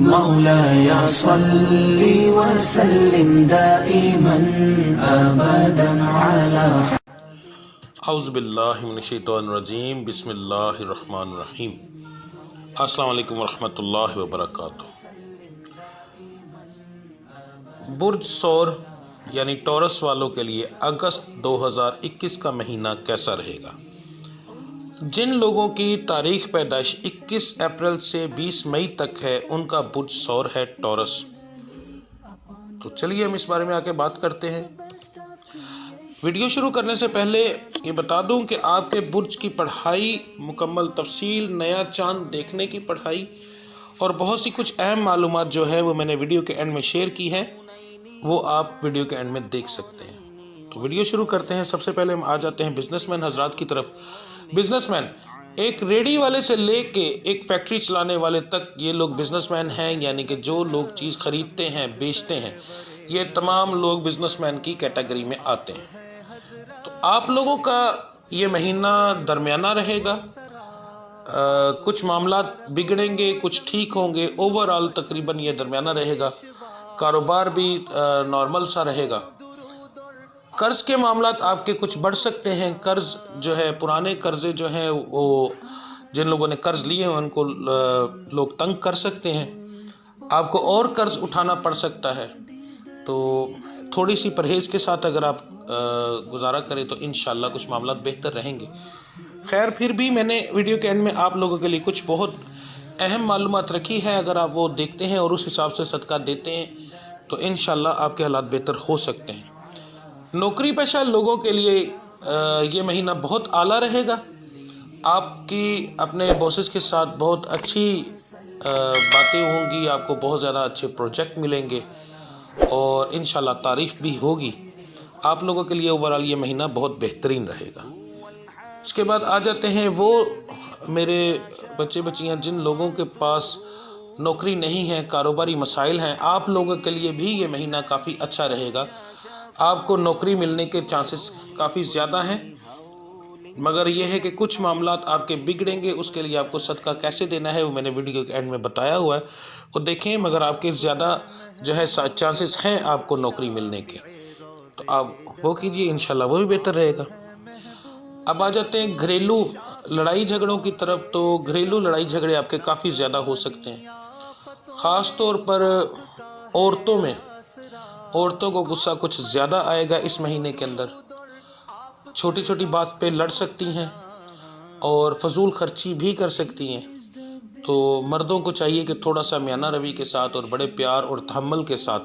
مولاي صل وسلم دائما ابدا على اعوذ باللہ من الشیطان الرجیم، بسم اللہ الرحمن الرحیم۔ السلام علیکم ورحمۃ اللہ وبرکاتہ۔ برج سور یعنی ٹورس والوں کے لیے اگست 2021 کا مہینہ کیسا رہے گا؟ جن لوگوں کی تاریخ پیدائش 21 اپریل سے 20 مئی تک ہے ان کا برج سور ہے ٹورس۔ تو چلیے ہم اس بارے میں آگے بات کرتے ہیں۔ ویڈیو شروع کرنے سے پہلے یہ بتا دوں کہ آپ کے برج کی پڑھائی، مکمل تفصیل، نیا چاند دیکھنے کی پڑھائی اور بہت سی کچھ اہم معلومات جو ہے وہ میں نے ویڈیو کے اینڈ میں شیئر کی ہے، وہ آپ ویڈیو کے اینڈ میں دیکھ سکتے ہیں۔ تو ویڈیو شروع کرتے ہیں۔ سب سے پہلے ہم آ جاتے ہیں بزنس مین حضرات کی طرف۔ بزنس مین، ایک ریڈی والے سے لے کے ایک فیکٹری چلانے والے تک، یہ لوگ بزنس مین ہیں، یعنی کہ جو لوگ چیز خریدتے ہیں، بیچتے ہیں، یہ تمام لوگ بزنس مین کی کیٹیگری میں آتے ہیں۔ تو آپ لوگوں کا یہ مہینہ درمیانہ رہے گا، کچھ معاملات بگڑیں گے، کچھ ٹھیک ہوں گے، اوورآل تقریباً یہ درمیانہ رہے گا۔ کاروبار بھی نارمل سا رہے گا۔ قرض کے معاملات آپ کے کچھ بڑھ سکتے ہیں۔ قرض جو ہے، پرانے قرضے جو ہیں وہ جن لوگوں نے قرض لیے ہیں ان کو لوگ تنگ کر سکتے ہیں۔ آپ کو اور قرض اٹھانا پڑ سکتا ہے، تو تھوڑی سی پرہیز کے ساتھ اگر آپ گزارا کریں تو انشاءاللہ کچھ معاملات بہتر رہیں گے۔ خیر، پھر بھی میں نے ویڈیو کے اینڈ میں آپ لوگوں کے لیے کچھ بہت اہم معلومات رکھی ہے، اگر آپ وہ دیکھتے ہیں اور اس حساب سے صدقہ دیتے ہیں تو انشاءاللہ آپ کے حالات بہتر ہو سکتے ہیں۔ نوکری پیشہ لوگوں کے لیے یہ مہینہ بہت اعلیٰ رہے گا۔ آپ کی اپنے باسز کے ساتھ بہت اچھی باتیں ہوں گی، آپ کو بہت زیادہ اچھے پروجیکٹ ملیں گے اور انشاءاللہ تعریف بھی ہوگی۔ آپ لوگوں کے لیے اوورآل یہ مہینہ بہت بہترین رہے گا۔ اس کے بعد آ جاتے ہیں وہ میرے بچے بچیاں جن لوگوں کے پاس نوکری نہیں ہے، کاروباری مسائل ہیں، آپ لوگوں کے لیے بھی یہ مہینہ کافی اچھا رہے گا۔ آپ کو نوکری ملنے کے چانسز کافی زیادہ ہیں، مگر یہ ہے کہ کچھ معاملات آپ کے بگڑیں گے۔ اس کے لیے آپ کو صدقہ کیسے دینا ہے وہ میں نے ویڈیو کے اینڈ میں بتایا ہوا ہے، وہ دیکھیں۔ مگر آپ کے زیادہ جو ہے چانسز ہیں آپ کو نوکری ملنے کے، تو آپ وہ کیجئے، انشاءاللہ وہ بھی بہتر رہے گا۔ اب آ جاتے ہیں گھریلو لڑائی جھگڑوں کی طرف۔ تو گھریلو لڑائی جھگڑے آپ کے کافی زیادہ ہو سکتے ہیں، خاص طور پر عورتوں کو غصہ کچھ زیادہ آئے گا اس مہینے کے اندر۔ چھوٹی چھوٹی بات پہ لڑ سکتی ہیں اور فضول خرچی بھی کر سکتی ہیں۔ تو مردوں کو چاہیے کہ تھوڑا سا میانہ روی کے ساتھ اور بڑے پیار اور تحمل کے ساتھ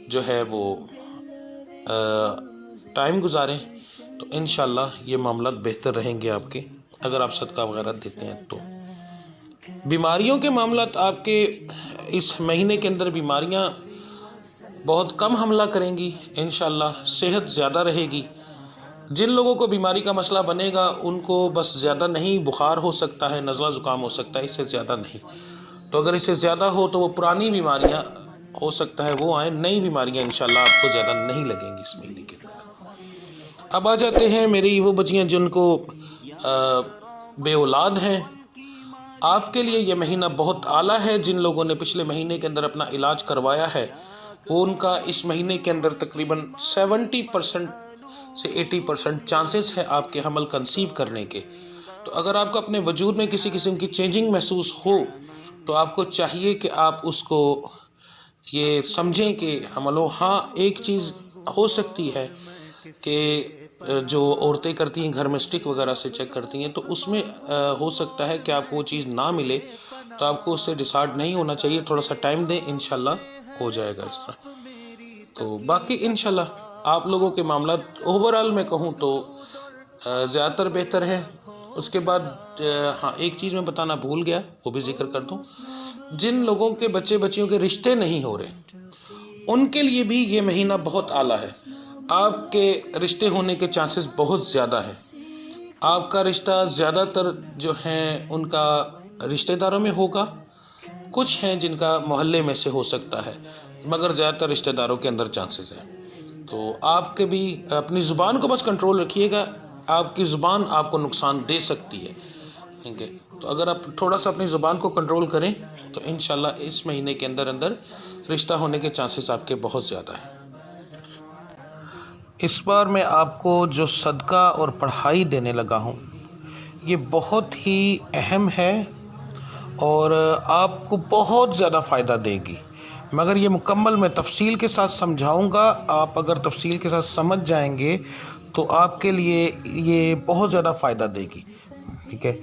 جو ہے وہ ٹائم گزاریں، تو انشاءاللہ یہ معاملات بہتر رہیں گے آپ کے، اگر آپ صدقہ وغیرہ دیتے ہیں تو۔ بیماریوں کے معاملات آپ کے اس مہینے کے اندر بیماریاں بہت کم حملہ کریں گی، انشاءاللہ صحت زیادہ رہے گی۔ جن لوگوں کو بیماری کا مسئلہ بنے گا ان کو بس زیادہ نہیں، بخار ہو سکتا ہے، نزلہ زکام ہو سکتا ہے، اس سے زیادہ نہیں۔ تو اگر اس سے زیادہ ہو تو وہ پرانی بیماریاں ہو سکتا ہے وہ آئیں، نئی بیماریاں انشاءاللہ آپ کو زیادہ نہیں لگیں گی اس مہینے کے اندر۔ اب آ جاتے ہیں میری وہ بچیاں جن کو بے اولاد ہیں۔ آپ کے لیے یہ مہینہ بہت اعلیٰ ہے۔ جن لوگوں نے پچھلے مہینے کے اندر اپنا علاج کروایا ہے وہ ان کا اس مہینے کے اندر تقریباً 70% سے 80% چانسز ہے آپ کے حمل کنسیو کرنے کے۔ تو اگر آپ کو اپنے وجود میں کسی قسم کی چینجنگ محسوس ہو تو آپ کو چاہیے کہ آپ اس کو یہ سمجھیں کہ حمل ہو۔ ہاں، ایک چیز ہو سکتی ہے کہ جو عورتیں کرتی ہیں گھر میں اسٹک وغیرہ سے چیک کرتی ہیں، تو اس میں ہو سکتا ہے کہ آپ کو وہ چیز نہ ملے، تو آپ کو اس سے ڈسہارڈ نہیں ہونا چاہیے، تھوڑا سا ٹائم دیں، انشاءاللہ ہو جائے گا اس طرح۔ تو باقی انشاءاللہ آپ لوگوں کے معاملات اوورآل میں کہوں تو زیادہ تر بہتر ہے۔ اس کے بعد ہاں، ایک چیز میں بتانا بھول گیا، وہ بھی ذکر کر دوں۔ جن لوگوں کے بچے بچیوں کے رشتے نہیں ہو رہے ان کے لیے بھی یہ مہینہ بہت اعلیٰ ہے۔ آپ کے رشتے ہونے کے چانسز بہت زیادہ ہیں۔ آپ کا رشتہ زیادہ تر جو ہیں ان کا رشتہ داروں میں ہوگا، کچھ ہیں جن کا محلے میں سے ہو سکتا ہے، مگر زیادہ تر رشتہ داروں کے اندر چانسز ہیں۔ تو آپ کے بھی اپنی زبان کو بس کنٹرول رکھیے گا، آپ کی زبان آپ کو نقصان دے سکتی ہے۔ ٹھیک ہے. تو اگر آپ تھوڑا سا اپنی زبان کو کنٹرول کریں تو انشاءاللہ اس مہینے کے اندر رشتہ ہونے کے چانسز آپ کے بہت زیادہ ہیں. اس بار میں آپ کو جو صدقہ اور پڑھائی دینے لگا ہوں یہ بہت ہی اہم ہے اور آپ کو بہت زیادہ فائدہ دے گی. مگر یہ مکمل میں تفصیل کے ساتھ سمجھاؤں گا. آپ اگر تفصیل کے ساتھ سمجھ جائیں گے تو آپ کے لیے یہ بہت زیادہ فائدہ دے گی. ٹھیک ہے.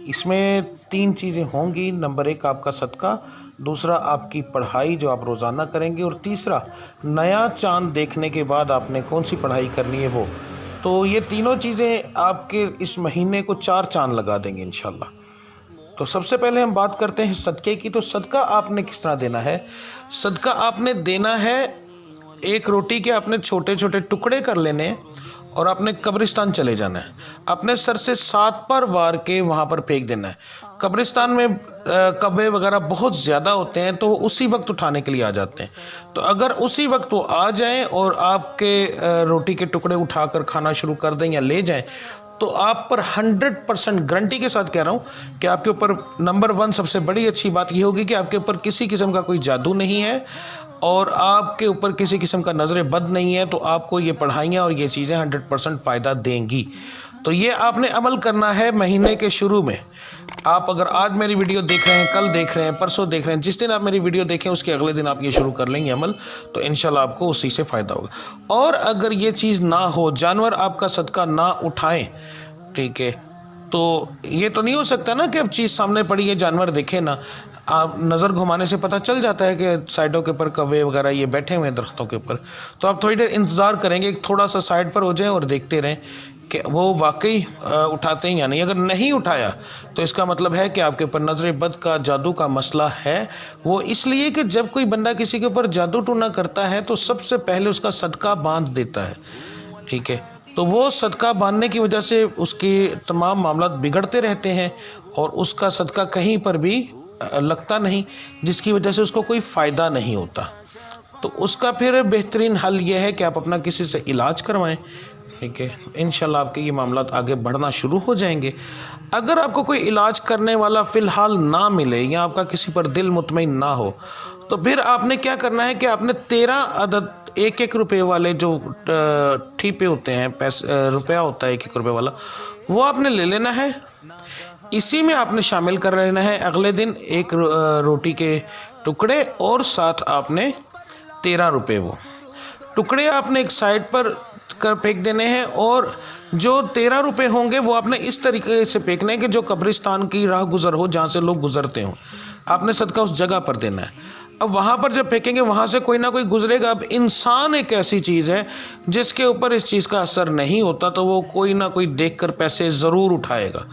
اس میں 3 چیزیں ہوں گی. نمبر 1 آپ کا صدقہ، دوسرا آپ کی پڑھائی جو آپ روزانہ کریں گے، اور تیسرا نیا چاند دیکھنے کے بعد آپ نے کون سی پڑھائی کرنی ہے وہ. تو یہ تینوں چیزیں آپ کے اس مہینے کو 4 چاند لگا دیں گے انشاءاللہ. تو سب سے پہلے ہم بات کرتے ہیں صدقے کی. تو صدقہ آپ نے کس طرح دینا ہے؟ صدقہ آپ نے دینا ہے، ایک روٹی کے آپ نے چھوٹے چھوٹے ٹکڑے کر لینے ہیں اور آپ نے قبرستان چلے جانا ہے. اپنے سر سے 7 پر وار کے وہاں پر پھینک دینا ہے. قبرستان میں کبے وغیرہ بہت زیادہ ہوتے ہیں تو وہ اسی وقت اٹھانے کے لیے آ جاتے ہیں. تو اگر اسی وقت وہ آ جائیں اور آپ کے روٹی کے ٹکڑے اٹھا کر کھانا شروع کر دیں یا لے جائیں تو آپ پر 100% گارنٹی کے ساتھ کہہ رہا ہوں کہ آپ کے اوپر نمبر 1 سب سے بڑی اچھی بات یہ ہوگی کہ آپ کے اوپر کسی قسم کا کوئی جادو نہیں ہے اور آپ کے اوپر کسی قسم کا نظر بد نہیں ہے. تو آپ کو یہ پڑھائیاں اور یہ چیزیں 100% فائدہ دیں گی. تو یہ آپ نے عمل کرنا ہے مہینے کے شروع میں. آپ اگر آج میری ویڈیو دیکھ رہے ہیں، کل دیکھ رہے ہیں، پرسوں دیکھ رہے ہیں، جس دن آپ میری ویڈیو دیکھیں اس کے اگلے دن آپ یہ شروع کر لیں گے عمل، تو انشاءاللہ آپ کو اسی سے فائدہ ہوگا. اور اگر یہ چیز نہ ہو، جانور آپ کا صدقہ نہ اٹھائیں، ٹھیک ہے، تو یہ تو نہیں ہو سکتا نا کہ اب چیز سامنے پڑی ہے جانور دیکھے نا. آپ نظر گھمانے سے پتہ چل جاتا ہے کہ سائڈوں کے اوپر کوے وغیرہ یہ بیٹھے ہوئے ہیں درختوں کے اوپر. تو آپ تھوڑی دیر انتظار کریں گے، تھوڑا سا سائڈ پر ہو جائیں اور دیکھتے رہیں کہ وہ واقعی اٹھاتے ہیں یا نہیں. اگر نہیں اٹھایا تو اس کا مطلب ہے کہ آپ کے اوپر نظر بد کا، جادو کا مسئلہ ہے. وہ اس لیے کہ جب کوئی بندہ کسی کے اوپر جادو ٹونا کرتا ہے تو سب سے پہلے اس کا صدقہ باندھ دیتا ہے. ٹھیک ہے. تو وہ صدقہ باندھنے کی وجہ سے اس کے تمام معاملات بگڑتے رہتے ہیں اور اس کا صدقہ کہیں پر بھی لگتا نہیں، جس کی وجہ سے اس کو کوئی فائدہ نہیں ہوتا. تو اس کا پھر بہترین حل یہ ہے کہ آپ اپنا کسی سے علاج کروائیں. ٹھیک ہے. انشاءاللہ آپ کے یہ معاملات آگے بڑھنا شروع ہو جائیں گے. اگر آپ کو کوئی علاج کرنے والا فی الحال نہ ملے یا آپ کا کسی پر دل مطمئن نہ ہو تو پھر آپ نے کیا کرنا ہے کہ آپ نے 13 عدد 1 روپے والے جو ٹھیپے ہوتے ہیں، روپیہ ہوتا ہے 1 روپے والا، وہ آپ نے لے لینا ہے. اسی میں آپ نے شامل کر لینا ہے اگلے دن 1 روٹی کے ٹکڑے اور ساتھ آپ نے 13 روپے. وہ ٹکڑے آپ نے ایک سائڈ پر کر پھینک دینے ہیں اور جو 13 روپے ہوں گے وہ آپ نے اس طریقے سے پھینکنے ہیں کہ جو قبرستان کی راہ گزر ہو، جہاں سے لوگ گزرتے ہوں. آپ نے صدقہ اس جگہ پر دینا ہے. اب وہاں پر جب پھینکیں گے وہاں سے کوئی نہ کوئی گزرے گا. اب انسان ایک ایسی چیز ہے جس کے اوپر اس چیز کا اثر نہیں ہوتا، تو وہ کوئی نہ کوئی دیکھ کر پیسے ضرور اٹھائے گا.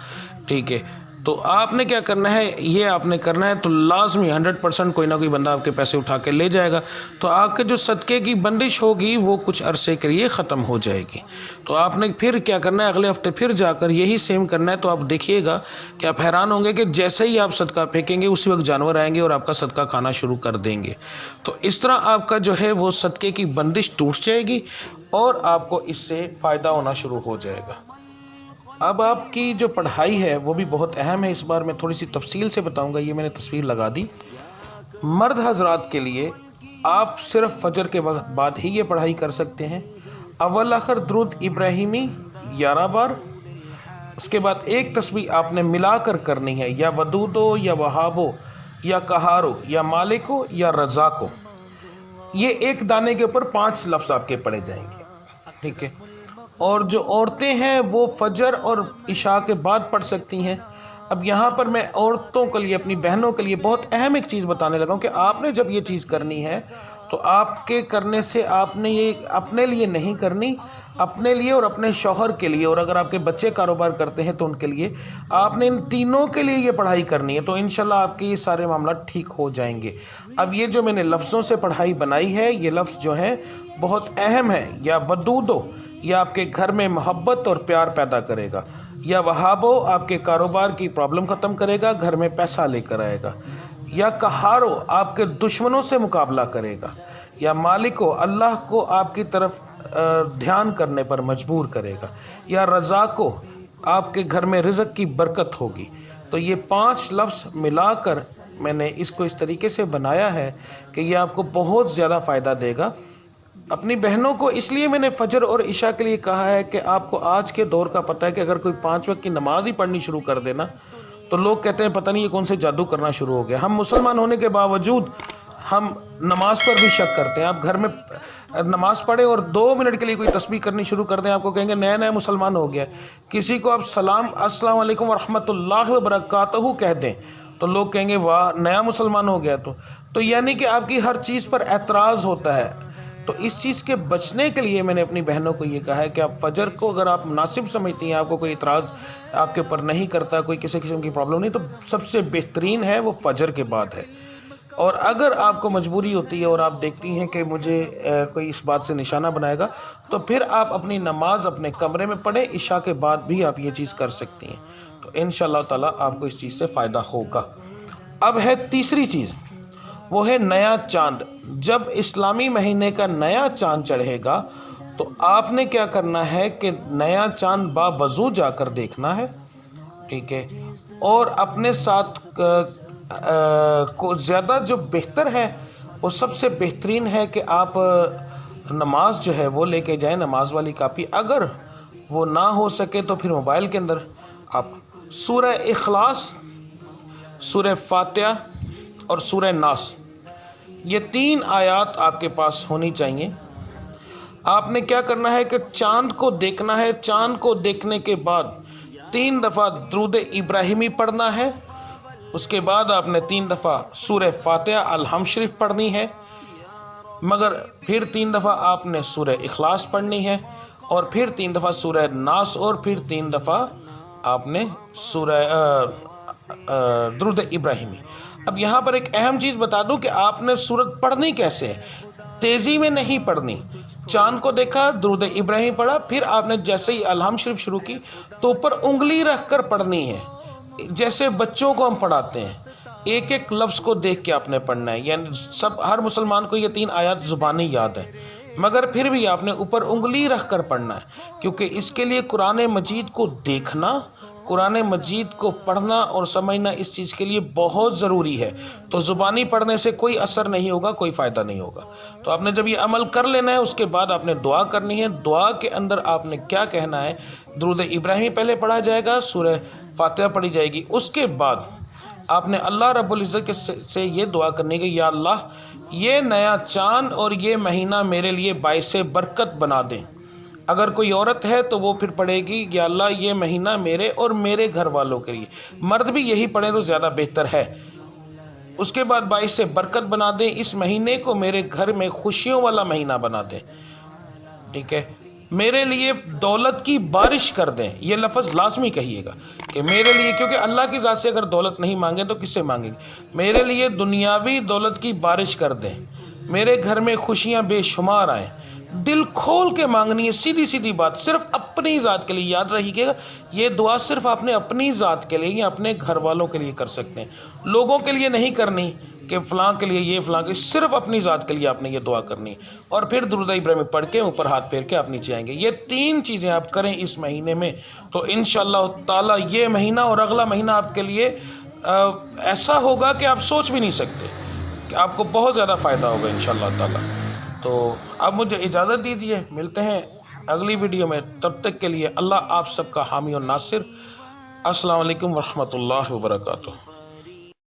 ٹھیک ہے. تو آپ نے کیا کرنا ہے، یہ آپ نے کرنا ہے تو لازمی 100% کوئی نہ کوئی بندہ آپ کے پیسے اٹھا کے لے جائے گا. تو آپ کے جو صدقے کی بندش ہوگی وہ کچھ عرصے کے لیے ختم ہو جائے گی. تو آپ نے پھر کیا کرنا ہے، اگلے ہفتے پھر جا کر یہی سیم کرنا ہے. تو آپ دیکھیے گا کہ آپ حیران ہوں گے کہ جیسے ہی آپ صدقہ پھینکیں گے اسی وقت جانور آئیں گے اور آپ کا صدقہ کھانا شروع کر دیں گے. تو اس طرح آپ کا جو ہے وہ صدقے کی بندش ٹوٹ جائے گی اور آپ کو اس سے فائدہ ہونا شروع ہو جائے گا. اب آپ کی جو پڑھائی ہے وہ بھی بہت اہم ہے. اس بار میں تھوڑی سی تفصیل سے بتاؤں گا. یہ میں نے تصویر لگا دی. مرد حضرات کے لیے آپ صرف فجر کے وقت بعد ہی یہ پڑھائی کر سکتے ہیں. اول آخر درود ابراہیمی 11 بار. اس کے بعد ایک تسبیح آپ نے ملا کر کرنی ہے، یا ودودو یا وہابو یا کہارو یا مالکو یا رزاقو. یہ ایک دانے کے اوپر 5 لفظ آپ کے پڑھے جائیں گے. ٹھیک ہے. اور جو عورتیں ہیں وہ فجر اور عشاء کے بعد پڑھ سکتی ہیں. اب یہاں پر میں عورتوں کے لیے، اپنی بہنوں کے لیے بہت اہم ایک چیز بتانے لگا ہوں کہ آپ نے جب یہ چیز کرنی ہے تو آپ کے کرنے سے آپ نے یہ اپنے لیے نہیں کرنی، اپنے لیے اور اپنے شوہر کے لیے، اور اگر آپ کے بچے کاروبار کرتے ہیں تو ان کے لیے، آپ نے ان تینوں کے لیے یہ پڑھائی کرنی ہے. تو انشاءاللہ آپ کے یہ سارے معاملات ٹھیک ہو جائیں گے. اب یہ جو میں نے لفظوں سے پڑھائی بنائی ہے، یہ لفظ جو ہیں بہت اہم ہے. یا ودودو یہ آپ کے گھر میں محبت اور پیار پیدا کرے گا. یا وہابو آپ کے کاروبار کی پرابلم ختم کرے گا، گھر میں پیسہ لے کر آئے گا. یا کہارو آپ کے دشمنوں سے مقابلہ کرے گا. یا مالکو اللہ کو آپ کی طرف دھیان کرنے پر مجبور کرے گا. یا رزاقو آپ کے گھر میں رزق کی برکت ہوگی۔ تو یہ 5 لفظ ملا کر میں نے اس کو اس طریقے سے بنایا ہے کہ یہ آپ کو بہت زیادہ فائدہ دے گا۔ اپنی بہنوں کو اس لیے میں نے فجر اور عشاء کے لیے کہا ہے کہ آپ کو آج کے دور کا پتہ ہے کہ اگر کوئی 5 وقت کی نماز ہی پڑھنی شروع کر دینا تو لوگ کہتے ہیں پتہ نہیں یہ کون سے جادو کرنا شروع ہو گیا۔ ہم مسلمان ہونے کے باوجود ہم نماز پر بھی شک کرتے ہیں۔ آپ گھر میں نماز پڑھیں اور 2 منٹ کے لیے کوئی تسبیح کرنی شروع کر دیں، آپ کو کہیں گے نیا مسلمان ہو گیا۔ کسی کو آپ السلام علیکم ورحمۃ اللہ وبرکاتہ کہہ دیں تو لوگ کہیں گے واہ نیا مسلمان ہو گیا۔ تو یعنی کہ آپ کی ہر چیز پر اعتراض ہوتا ہے۔ تو اس چیز کے بچنے کے لیے میں نے اپنی بہنوں کو یہ کہا ہے کہ آپ فجر کو اگر آپ مناسب سمجھتی ہیں، آپ کو کوئی اعتراض آپ کے اوپر نہیں کرتا، کوئی کسی قسم کی پرابلم نہیں، تو سب سے بہترین ہے وہ فجر کے بعد ہے۔ اور اگر آپ کو مجبوری ہوتی ہے اور آپ دیکھتی ہیں کہ مجھے کوئی اس بات سے نشانہ بنائے گا تو پھر آپ اپنی نماز اپنے کمرے میں پڑھیں، عشاء کے بعد بھی آپ یہ چیز کر سکتی ہیں۔ تو انشاءاللہ تعالیٰ آپ کو اس چیز سے فائدہ ہوگا۔ اب ہے تیسری چیز، وہ ہے نیا چاند۔ جب اسلامی مہینے کا نیا چاند چڑھے گا تو آپ نے کیا کرنا ہے کہ نیا چاند باوضو جا کر دیکھنا ہے، ٹھیک ہے، اور اپنے ساتھ کو زیادہ جو بہتر ہے وہ سب سے بہترین ہے کہ آپ نماز جو ہے وہ لے کے جائیں، نماز والی کاپی۔ اگر وہ نہ ہو سکے تو پھر موبائل کے اندر آپ سورہ اخلاص، سورہ فاتحہ اور سورہ ناس، یہ 3 آیات آپ کے پاس ہونی چاہیے۔ آپ نے کیا کرنا ہے کہ چاند کو دیکھنا ہے، چاند کو دیکھنے کے بعد 3 دفعہ درود ابراہیمی پڑھنا ہے، اس کے بعد آپ نے 3 دفعہ سورہ فاتحہ الحمد شریف پڑھنی ہے، مگر پھر 3 دفعہ آپ نے سورہ اخلاص پڑھنی ہے، اور پھر 3 دفعہ سورہ ناس، اور پھر 3 دفعہ آپ نے سورہ درود ابراہیمی۔ اب یہاں پر ایک اہم چیز بتا دوں کہ آپ نے سورت پڑھنی کیسے ہے، تیزی میں نہیں پڑھنی۔ چاند کو دیکھا، درود ابراہیم پڑھا، پھر آپ نے جیسے ہی الحمد شریف شروع کی تو اوپر انگلی رکھ کر پڑھنی ہے، جیسے بچوں کو ہم پڑھاتے ہیں، ایک ایک لفظ کو دیکھ کے آپ نے پڑھنا ہے۔ یعنی ہر مسلمان کو یہ 3 آیات زبانی یاد ہے، مگر پھر بھی آپ نے اوپر انگلی رکھ کر پڑھنا ہے، کیونکہ اس کے لیے قرآن مجید کو دیکھنا، قرآن مجید کو پڑھنا اور سمجھنا اس چیز کے لیے بہت ضروری ہے۔ تو زبانی پڑھنے سے کوئی اثر نہیں ہوگا، کوئی فائدہ نہیں ہوگا۔ تو آپ نے جب یہ عمل کر لینا ہے، اس کے بعد آپ نے دعا کرنی ہے۔ دعا کے اندر آپ نے کیا کہنا ہے، درود ابراہیمی پہلے پڑھا جائے گا، سورہ فاتحہ پڑھی جائے گی، اس کے بعد آپ نے اللہ رب العزت سے یہ دعا کرنی ہے کہ یا اللہ یہ نیا چاند اور یہ مہینہ میرے لیے باعث برکت بنا دیں۔ اگر کوئی عورت ہے تو وہ پھر پڑھے گی یا اللہ یہ مہینہ میرے اور میرے گھر والوں کے لیے، مرد بھی یہی پڑھیں تو زیادہ بہتر ہے۔ اس کے بعد باعث برکت بنا دیں، اس مہینے کو میرے گھر میں خوشیوں والا مہینہ بنا دیں، ٹھیک ہے، میرے لیے دولت کی بارش کر دیں۔ یہ لفظ لازمی کہیے گا کہ میرے لیے، کیونکہ اللہ کی ذات سے اگر دولت نہیں مانگے تو کس سے مانگیں گے؟ میرے لیے دنیاوی دولت کی بارش کر دیں، میرے گھر میں خوشیاں بے شمار آئیں۔ دل کھول کے مانگنی ہے، سیدھی سیدھی بات، صرف اپنی ذات کے لیے۔ یاد رہیے گا یہ دعا صرف آپ نے اپنی ذات کے لیے یا اپنے گھر والوں کے لیے کر سکتے ہیں، لوگوں کے لیے نہیں کرنی کہ فلاں کے لیے یہ، فلاں کے، صرف اپنی ذات کے لیے آپ نے یہ دعا کرنی، اور پھر درود ابراہیمی پڑھ کے اوپر ہاتھ پھیر کے آپ نیچے آئیں گے۔ یہ 3 چیزیں آپ کریں اس مہینے میں تو انشاءاللہ تعالیٰ یہ مہینہ اور اگلا مہینہ آپ کے لیے ایسا ہوگا کہ آپ سوچ بھی نہیں سکتے، کہ آپ کو بہت زیادہ فائدہ ہوگا انشاءاللہ تعالیٰ۔ تو اب مجھے اجازت دیجیے، ملتے ہیں اگلی ویڈیو میں، تب تک کے لیے اللہ آپ سب کا حامی اور ناصر۔ السلام علیکم ورحمۃ اللہ وبرکاتہ۔